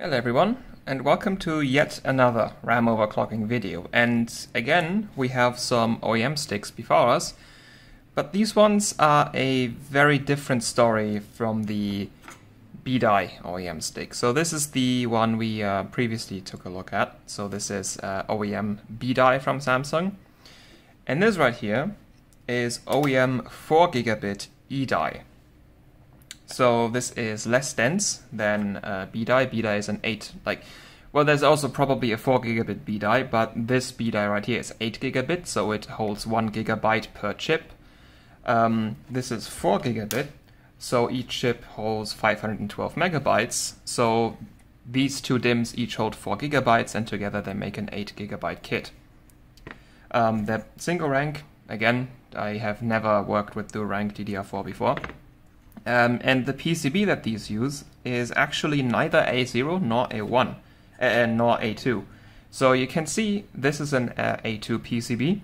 Hello everyone, and welcome to yet another RAM overclocking video. And again, we have some OEM sticks before us, but these ones are a very different story from the B-Die OEM stick. So this is the one we previously took a look at. So this is OEM B-Die from Samsung. And this right here is OEM 4 gigabit E-Die. So this is less dense than B-Die. B-Die is an 8, well, there's also probably a 4 gigabit B-Die, but this B-Die right here is 8 gigabit, so it holds 1 gigabyte per chip. This is 4 gigabit, so each chip holds 512 megabytes. So these two DIMMs each hold 4 gigabytes, and together they make an 8 gigabyte kit. They're single rank. Again, I have never worked with dual rank DDR4 before. And the PCB that these use is actually neither A0 nor A1, nor A2. So you can see this is an A2 PCB.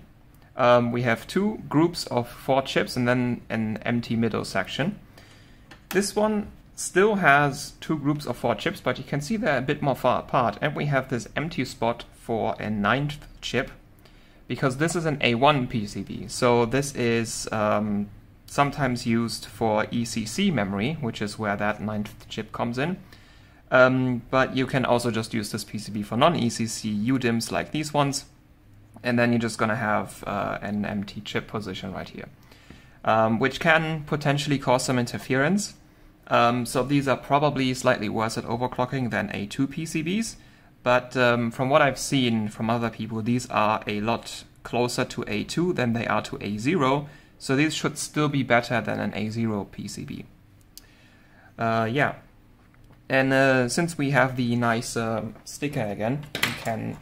We have two groups of 4 chips and then an empty middle section. This one still has two groups of 4 chips, but you can see they're a bit more far apart. And we have this empty spot for a 9th chip, because this is an A1 PCB. So this is sometimes used for ECC memory, which is where that 9th chip comes in. But you can also just use this PCB for non-ECC UDIMMs like these ones, and then you're just going to have an empty chip position right here, which can potentially cause some interference. So these are probably slightly worse at overclocking than A2 PCBs, but from what I've seen from other people, these are a lot closer to A2 than they are to A0. So these should still be better than an A0 PCB. Yeah, and since we have the nice sticker again, we can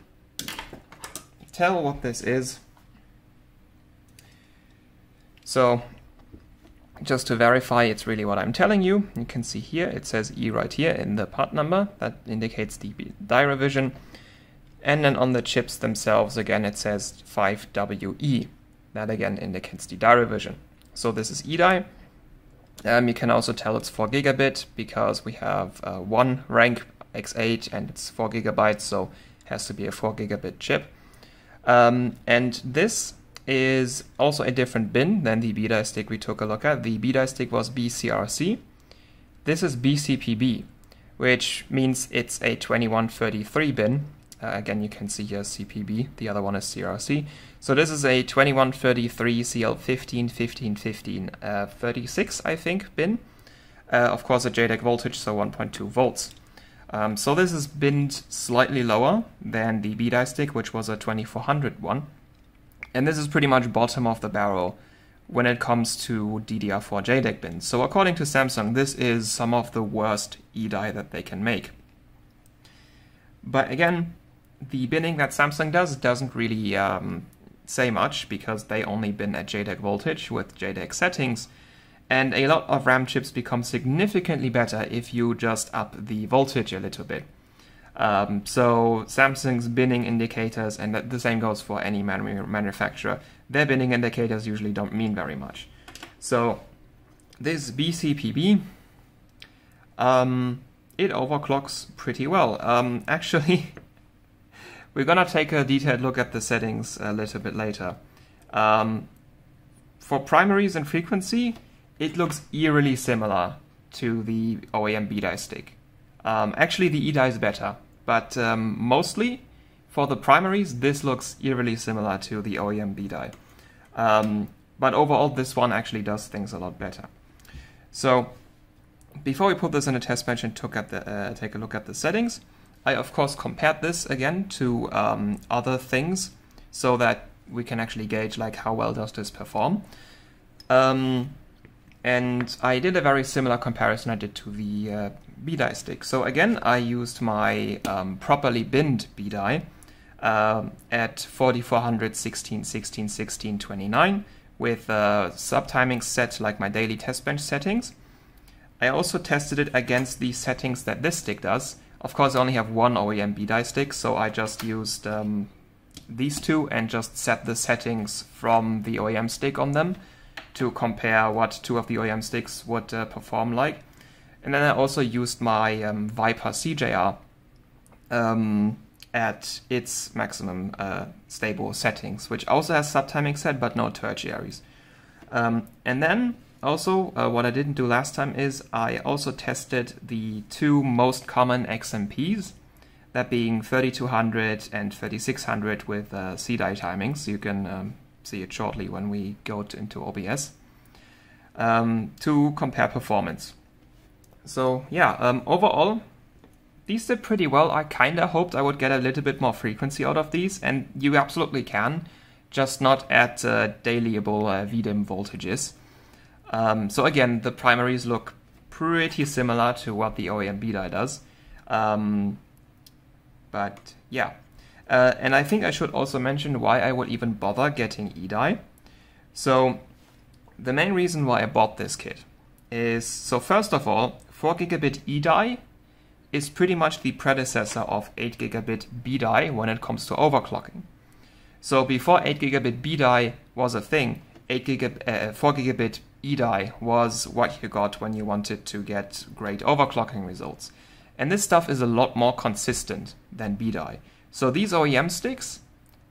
tell what this is. So just to verify it's really what I'm telling you, you can see here it says E right here in the part number. That indicates the die revision. And then on the chips themselves, again, it says 5WE. That again indicates the die revision. So this is E-Die. You can also tell it's 4 gigabit because we have one rank X8 and it's 4 gigabytes, so it has to be a 4 gigabit chip. And this is also a different bin than the B-Die stick we took a look at. The B-Die stick was BCRC. This is BCPB, which means it's a 2133 bin. Again, you can see here CPB, the other one is CRC. So this is a 2133 CL15, 1515, 36, I think, bin. Of course, a JDEC voltage, so 1.2 volts. So this is binned slightly lower than the B-Die stick, which was a 2400 one. And this is pretty much bottom of the barrel when it comes to DDR4 JDEC bins. So according to Samsung, this is some of the worst E-Die that they can make. But again, the binning that Samsung does doesn't really say much, because they only bin at JDEC voltage with JDEC settings, and a lot of RAM chips become significantly better if you just up the voltage a little bit. So Samsung's binning indicators, and the same goes for any manufacturer, their binning indicators usually don't mean very much. So this BCPB, it overclocks pretty well. Actually, we're gonna take a detailed look at the settings a little bit later. For primaries and frequency, it looks eerily similar to the OEM B-Die stick. Actually, the E-Die is better, but mostly for the primaries, this looks eerily similar to the OEM B-Die. But overall, this one actually does things a lot better. So before we put this in a test bench and take a look at the settings, I of course compared this again to other things so that we can actually gauge like how well does this perform. And I did a very similar comparison I did to the B-Die stick. So again, I used my properly binned B-Die at 4400, 16, 16, 16, 29 with subtiming set like my daily test bench settings. I also tested it against the settings that this stick does. Of course, I only have one OEM B-Die stick, so I just used these two and just set the settings from the OEM stick on them to compare what two of the OEM sticks would perform like. And then I also used my Viper CJR at its maximum stable settings, which also has subtiming set, but no tertiaries. And then also, what I didn't do last time is I also tested the two most common XMPs, that being 3200 and 3600 with CDI timings. You can see it shortly when we go into OBS, to compare performance. So yeah, overall, these did pretty well. I kind of hoped I would get a little bit more frequency out of these, and you absolutely can, just not at dailyable VDIM voltages. So again, the primaries look pretty similar to what the OEM BDI does. But yeah, and I think I should also mention why I would even bother getting EDI. So the main reason why I bought this kit is, so first of all, 4 gigabit EDI is pretty much the predecessor of 8 gigabit BDI when it comes to overclocking. So before 8 gigabit BDI was a thing, 4 gigabit EDI was what you got when you wanted to get great overclocking results. And this stuff is a lot more consistent than BDI. So these OEM sticks,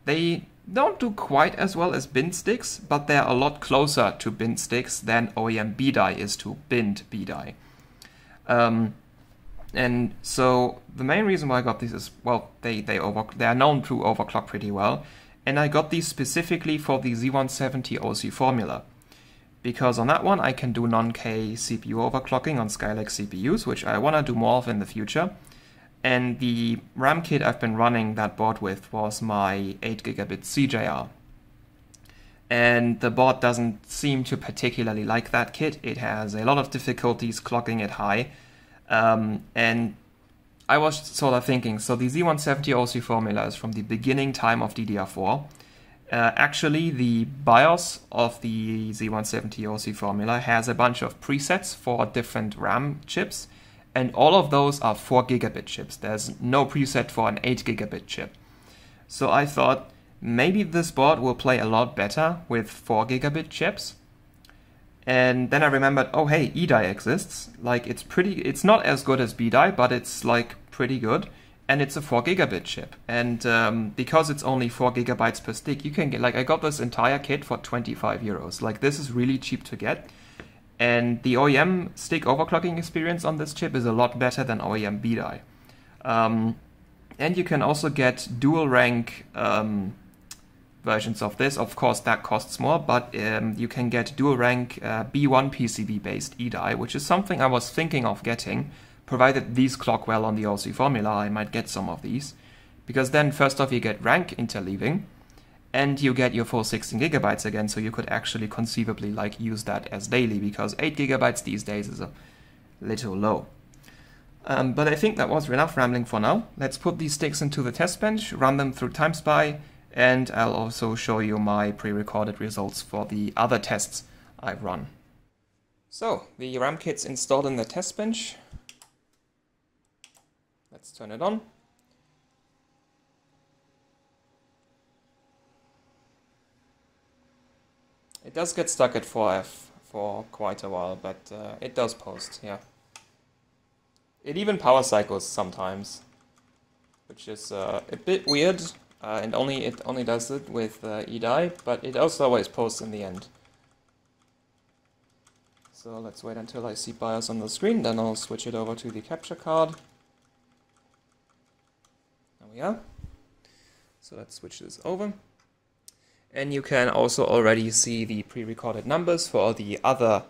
they don't do quite as well as bin sticks, but they're a lot closer to bin sticks than OEM BDI is to binned BDI. And so the main reason why I got these is, well, they are known to overclock pretty well. And I got these specifically for the Z170 OC formula, because on that one I can do non-K CPU overclocking on Skylake CPUs, which I want to do more of in the future. And the RAM kit I've been running that board with was my 8 gigabit CJR. And the board doesn't seem to particularly like that kit. It has a lot of difficulties clocking it high. And I was sort of thinking, so the Z170 OC formula is from the beginning time of DDR4. Actually, the BIOS of the Z170 OC formula has a bunch of presets for different RAM chips, and all of those are 4 gigabit chips. There's no preset for an 8 gigabit chip. So I thought maybe this board will play a lot better with 4 gigabit chips. And then I remembered, oh hey, EDI exists. Like it's not as good as BDI, but it's like pretty good. And it's a 4 gigabit chip. And because it's only 4 gigabytes per stick, you can get, like, I got this entire kit for 25 euros. Like, this is really cheap to get. And the OEM stick overclocking experience on this chip is a lot better than OEM BDI. And you can also get dual rank versions of this. Of course, that costs more, but you can get dual rank B1 PCB based EDI, which is something I was thinking of getting. Provided these clock well on the OC formula, I might get some of these. Because then, first off, you get rank interleaving, and you get your full 16 gigabytes again, so you could actually conceivably like use that as daily, because 8 gigabytes these days is a little low. But I think that was enough rambling for now. Let's put these sticks into the test bench, run them through TimeSpy, and I'll also show you my pre-recorded results for the other tests I've run. So, the RAM kit's installed in the test bench. Let's turn it on. It does get stuck at 4F for quite a while, but it does post, yeah. It even power cycles sometimes, which is a bit weird, and it only does it with EDI, but it also always posts in the end. So let's wait until I see BIOS on the screen, then I'll switch it over to the capture card. Yeah, so let's switch this over. And you can also already see the pre-recorded numbers for all the other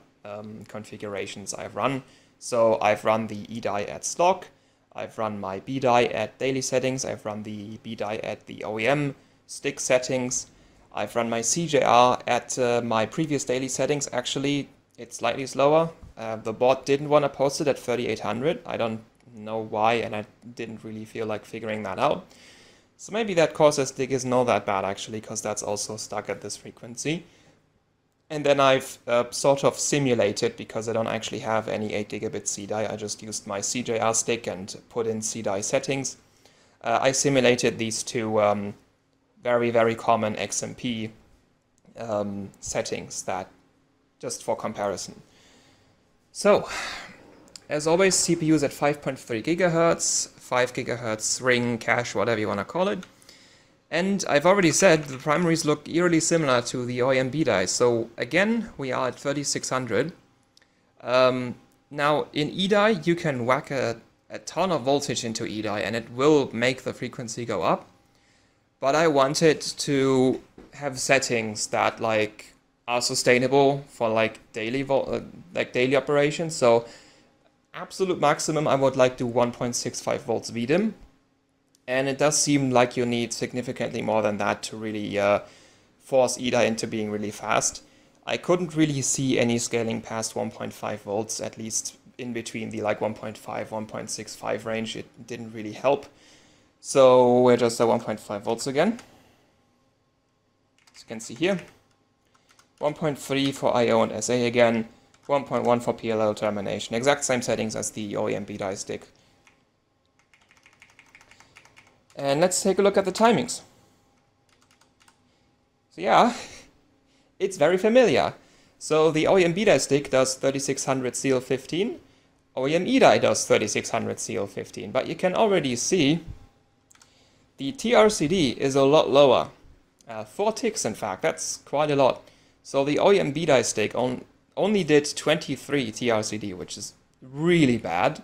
configurations I've run. So I've run the EDI at slog, I've run my BDI at daily settings, I've run the BDI at the OEM stick settings, I've run my CJR at my previous daily settings. Actually, it's slightly slower. The board didn't want to post it at 3800. I don't know why, and I didn't really feel like figuring that out. So maybe that Corsair stick isn't all that bad actually, because that's also stuck at this frequency. And then I've sort of simulated, because I don't actually have any 8 gigabit CDI, I just used my CJR stick and put in CDI settings. I simulated these two very, very common XMP settings, that just for comparison. So as always, CPUs at 5.3 gigahertz, 5 gigahertz ring, cache, whatever you want to call it. And I've already said the primaries look eerily similar to the OEM B-die. So again, we are at 3600. Now in E-die, you can whack a ton of voltage into E-die and it will make the frequency go up. But I wanted to have settings that like are sustainable for like daily operations. So absolute maximum, I would like to 1.65 volts VDIM. And it does seem like you need significantly more than that to really force E-die into being really fast. I couldn't really see any scaling past 1.5 volts, at least in between the like 1.5, 1.65 range. It didn't really help. So we're just at 1.5 volts again. As you can see here. 1.3 for I/O and SA again. 1.1 for PLL termination. Exact same settings as the OEM B-die stick. And let's take a look at the timings. So yeah, it's very familiar. So the OEM B-die stick does 3600 CL15, OEM E-die does 3600 CL15, but you can already see the TRCD is a lot lower. 4 ticks in fact, that's quite a lot. So the OEM B-die stick only did 23 TRCD, which is really bad.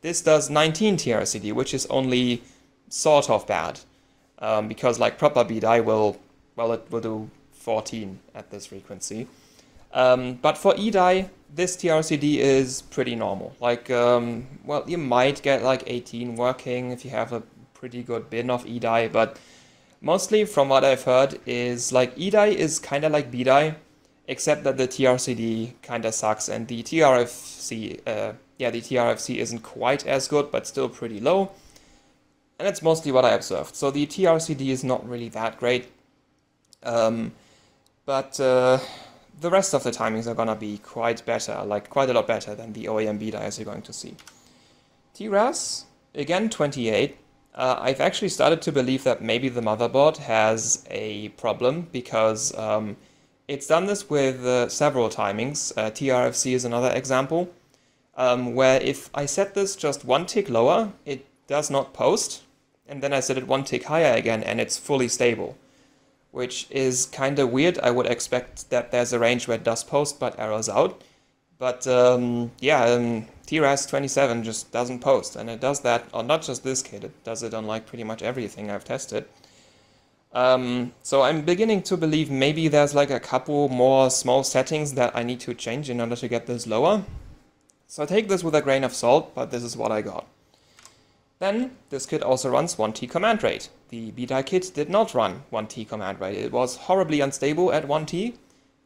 This does 19 TRCD, which is only sort of bad, because like proper B-die it will do 14 at this frequency. But for E-die, this TRCD is pretty normal. Like, well, you might get like 18 working if you have a pretty good bin of E-die, but mostly from what I've heard is like E-die is kind of like B-die, except that the TRCD kind of sucks, and the TRFC, the TRFC isn't quite as good, but still pretty low. And that's mostly what I observed. So the TRCD is not really that great. But the rest of the timings are gonna be quite better, like quite a lot better than the OEM B-die, as you're going to see. TRAS, again 28. I've actually started to believe that maybe the motherboard has a problem, because it's done this with several timings. TRFC is another example, where if I set this just 1 tick lower, it does not post, and then I set it 1 tick higher again and it's fully stable, which is kind of weird. I would expect that there's a range where it does post but errors out, but TRAS 27 just doesn't post, and it does that on not just this kit, it does it on like pretty much everything I've tested. So I'm beginning to believe maybe there's like a couple more small settings that I need to change in order to get this lower. So I take this with a grain of salt, but this is what I got. Then, this kit also runs 1T command rate. The B-die kit did not run 1T command rate. It was horribly unstable at 1T.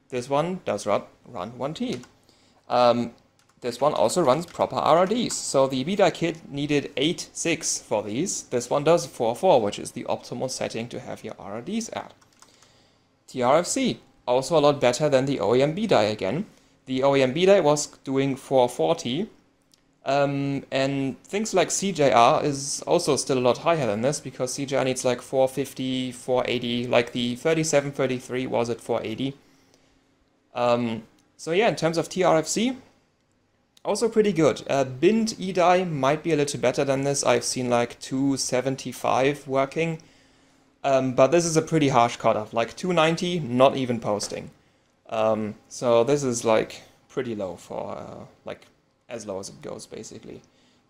This one does run 1T. This one also runs proper RRDs. So the B-die kit needed 8.6 for these. This one does 4.4, which is the optimal setting to have your RRDs at. TRFC, also a lot better than the OEM B-die again. The OEM B-die was doing 440. And things like CJR is also still a lot higher than this, because CJR needs like 450, 480, like the 3733 was at 480. So yeah, in terms of TRFC, also pretty good. Binned E-die might be a little better than this. I've seen like 275 working, but this is a pretty harsh cutoff, like 290, not even posting. So this is like pretty low for like as low as it goes, basically.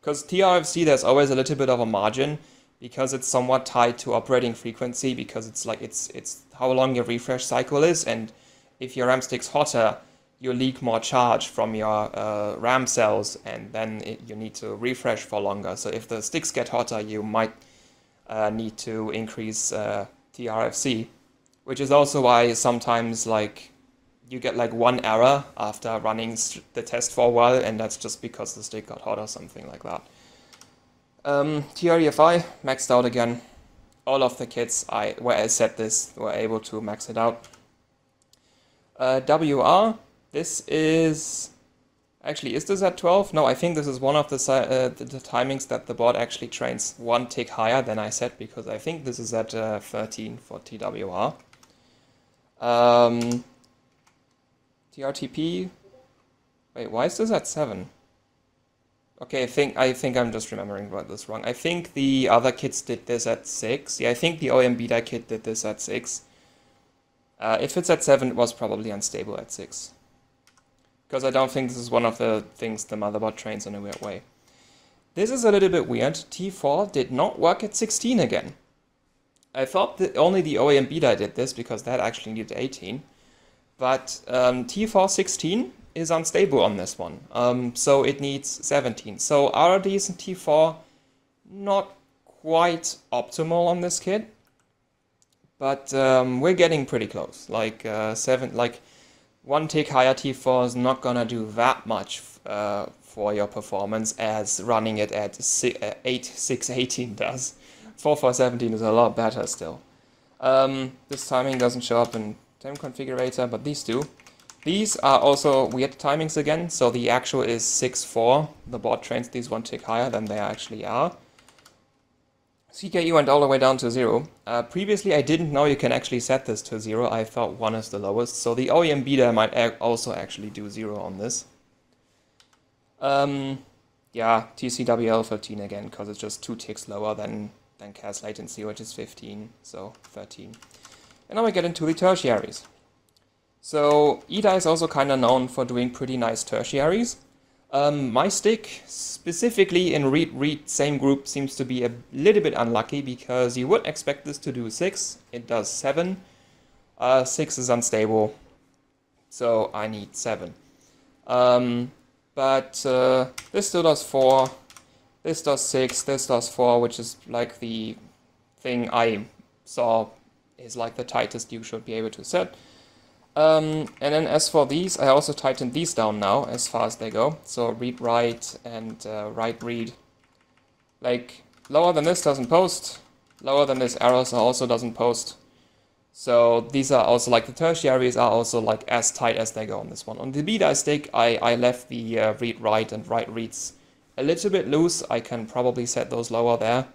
Because TRFC, there's always a little bit of a margin, because it's somewhat tied to operating frequency, because it's like it's how long your refresh cycle is, and if your RAM stick's hotter, you leak more charge from your RAM cells, and then you need to refresh for longer. So if the sticks get hotter, you might need to increase TRFC, which is also why sometimes like you get like one error after running the test for a while, and that's just because the stick got hot or something like that. TREFI maxed out again. All of the kits where I set this were able to max it out. WR, this is... Actually, is this at 12? No, I think this is one of the timings that the board actually trains 1 tick higher than I set, because I think this is at 13 for TWR. TRTP, wait, why is this at 7? Okay, I think I'm just remembering about this wrong. I think the other kits did this at 6. Yeah, I think the OEM Beta kit did this at 6. If it's at 7, it was probably unstable at 6. Because I don't think this is one of the things the motherboard trains in a weird way. This is a little bit weird. T4 did not work at 16 again. I thought that only the OEM Beta did this because that actually needed 18. But T4 16 is unstable on this one. So it needs 17. So RRDs and T4 not quite optimal on this kit. But we're getting pretty close. Like 1 tick higher T4 is not gonna do that much for your performance as running it at 618 does. 4417 is a lot better still. This timing doesn't show up in time configurator, but these do. These are also weird timings again, so the actual is 6.4. The board trains these 1 tick higher than they actually are. CKE went all the way down to 0. Previously I didn't know you can actually set this to 0. I thought 1 is the lowest, so the OEM Beta might also actually do 0 on this. Yeah, TCWL13 again, because it's just 2 ticks lower than CAS latency, which is 15, so 13. And now we get into the tertiaries. So EDA is also kind of known for doing pretty nice tertiaries. My stick, specifically in read same group, seems to be a little bit unlucky because you would expect this to do 6. It does 7. 6 is unstable, so I need 7. But this still does 4. This does 6. This does 4, which is like the thing I saw is like the tightest you should be able to set. And then as for these, I also tightened these down now as far as they go. So read write and write read. Like lower than this doesn't post. Lower than this arrows also doesn't post. So these are also like the tertiaries are also like as tight as they go on this one. On the Beta stick, I left the read write and write reads a little bit loose. I can probably set those lower there.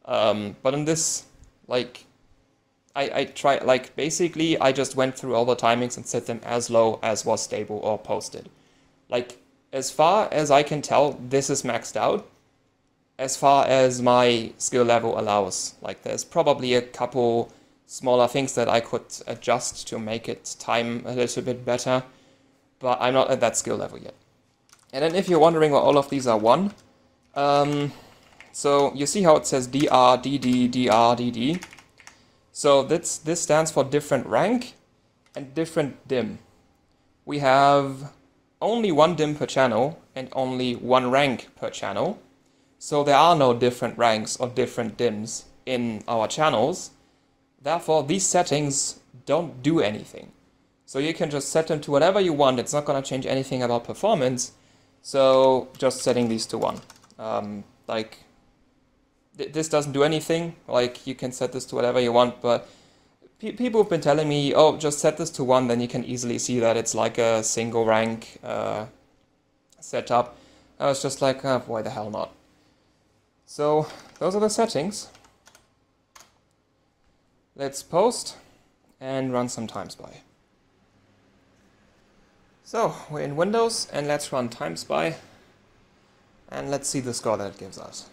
But on this, like I try, like basically I just went through all the timings and set them as low as was stable or posted. Like as far as I can tell, this is maxed out as far as my skill level allows. Like there's probably a couple smaller things that I could adjust to make it time a little bit better, but I'm not at that skill level yet. And then if you're wondering why all of these are 1, so you see how it says DR, DD, DR, DD. So this stands for different rank and different dim. We have only 1 dim per channel and only 1 rank per channel. So there are no different ranks or different dims in our channels. Therefore, these settings don't do anything. So you can just set them to whatever you want. It's not going to change anything about performance. So just setting these to 1. This doesn't do anything. Like you can set this to whatever you want, but people have been telling me, oh, just set this to 1, then you can easily see that it's like a single rank setup. I was just like, why the hell not? So those are the settings. Let's post and run some TimeSpy. So we're in Windows and let's run TimeSpy and let's see the score that it gives us.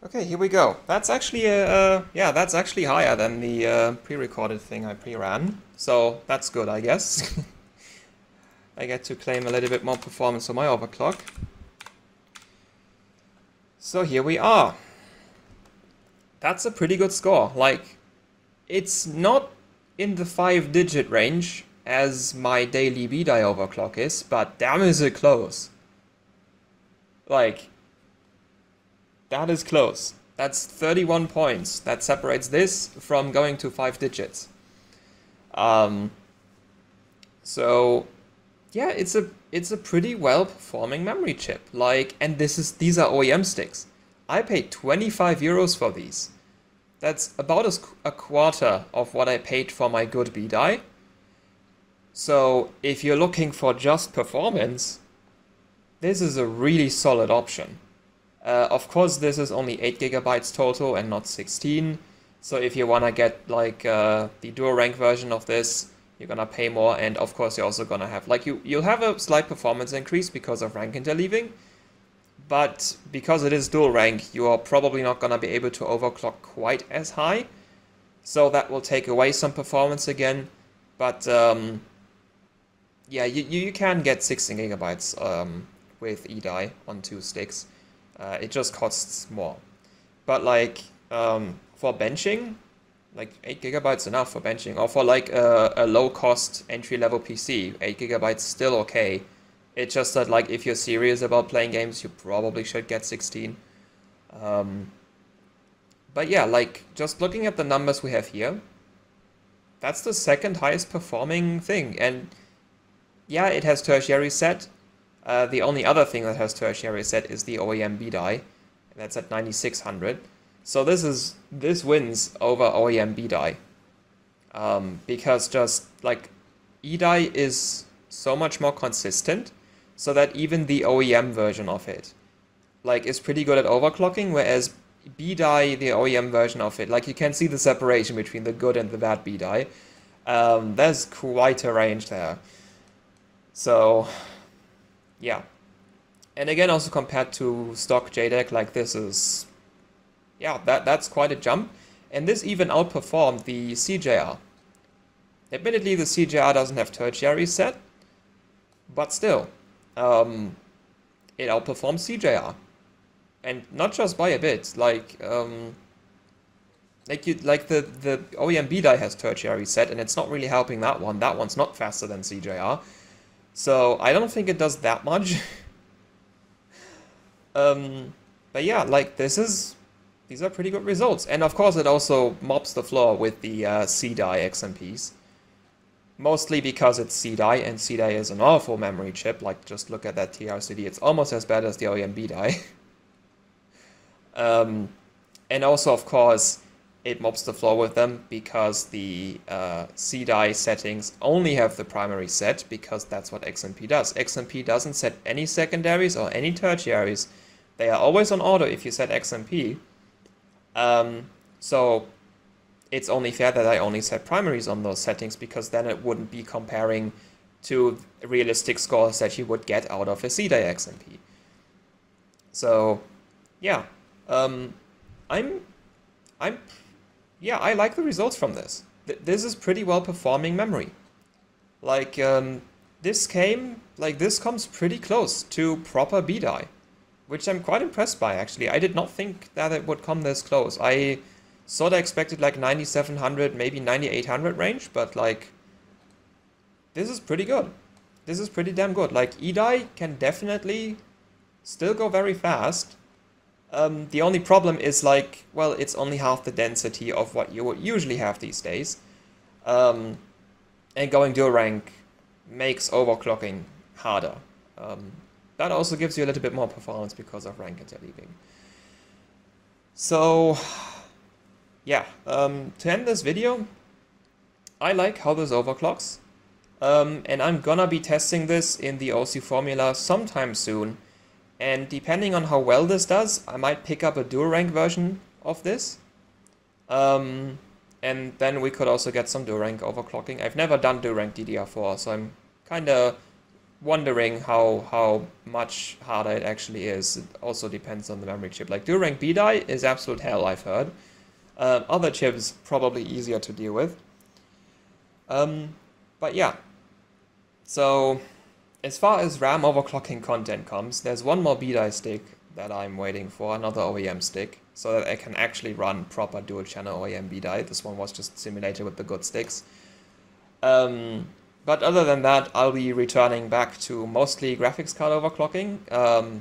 Okay, here we go. That's actually that's actually higher than the pre-recorded thing I pre-ran. So that's good, I guess. I get to claim a little bit more performance on my overclock. So here we are. That's a pretty good score. Like, it's not in the 5-digit range as my daily B-die overclock is, but damn is it close. Like, that is close. That's 31 points. That separates this from going to 5 digits. So yeah, it's a pretty well performing memory chip. Like, and these are OEM sticks. I paid 25 euros for these. That's about a quarter of what I paid for my good B-die. So if you're looking for just performance, this is a really solid option. Of course, this is only 8 gigabytes total and not 16. So if you want to get like the dual rank version of this, you're gonna pay more, and of course you're also gonna have like you'll have a slight performance increase because of rank interleaving, but because it is dual rank, you are probably not gonna be able to overclock quite as high, so that will take away some performance again. But yeah, you can get 16 gigabytes with eDie on 2 sticks. It just costs more, but like for benching, like 8 gigabytes enough for benching, or for like a low-cost entry-level PC, 8 gigabytes still okay. It's just that like if you're serious about playing games, you probably should get 16. But yeah, like just looking at the numbers we have here, that's the second highest performing thing, and yeah, it has tertiary set. The only other thing that has tertiary set is the OEM B-die, that's at 9600. So this wins over OEM B-die, because just like eDie is so much more consistent, so that even the OEM version of it like is pretty good at overclocking, whereas B-die, the OEM version of it, like you can see the separation between the good and the bad B-die. There's quite a range there. So yeah, and again also compared to stock JDEC, like this is, yeah, that's quite a jump, and this even outperformed the CJR. Admittedly, the CJR doesn't have tertiary set, but still, it outperforms CJR, and not just by a bit. Like the OEM B-die has tertiary set, and it's not really helping that one. That one's not faster than CJR, so I don't think it does that much. But yeah, like these are pretty good results, and of course it also mops the floor with the C-die XMPs. Mostly because it's C-die, and C-die is an awful memory chip. Like, just look at that TRCD, it's almost as bad as the OEM B-die. And also, of course, it mops the floor with them because the C-die settings only have the primary set, because that's what XMP does. XMP doesn't set any secondaries or any tertiaries. They are always on auto if you set XMP. So it's only fair that I only set primaries on those settings, because then it wouldn't be comparing to realistic scores that you would get out of a C-die XMP. So yeah, yeah, I like the results from this. This is pretty well performing memory. Like this comes pretty close to proper B-die, which I'm quite impressed by, actually. I did not think that it would come this close. I sort of expected like 9700, maybe 9800 range, but like this is pretty good. This is pretty damn good. Like eDie can definitely still go very fast. The only problem is like, well, it's only half the density of what you would usually have these days. And going dual rank makes overclocking harder. That also gives you a little bit more performance because of rank interleaving. So yeah, to end this video, I like how this overclocks, and I'm gonna be testing this in the OC formula sometime soon, and depending on how well this does, I might pick up a dual rank version of this, and then we could also get some dual rank overclocking. I've never done dual rank DDR4, so I'm kinda wondering how much harder it actually is. It also depends on the memory chip. Like dual rank B-die is absolute hell, I've heard. Other chips probably easier to deal with. But yeah, so as far as RAM overclocking content comes, there's one more B-die stick that I'm waiting for, another OEM stick, so that I can actually run proper dual channel OEM B-die. This one was just simulated with the good sticks. But other than that, I'll be returning back to mostly graphics card overclocking.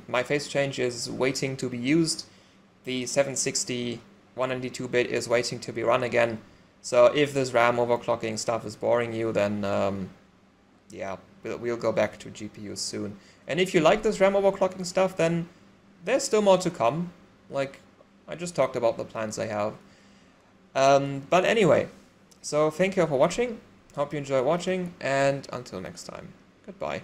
My phase change is waiting to be used. The 760 192-bit is waiting to be run again. So if this RAM overclocking stuff is boring you, then yeah, we'll go back to GPUs soon. And if you like this RAM overclocking stuff, then there's still more to come. Like, I just talked about the plans I have. But anyway, so thank you for watching. Hope you enjoy watching, and until next time, goodbye.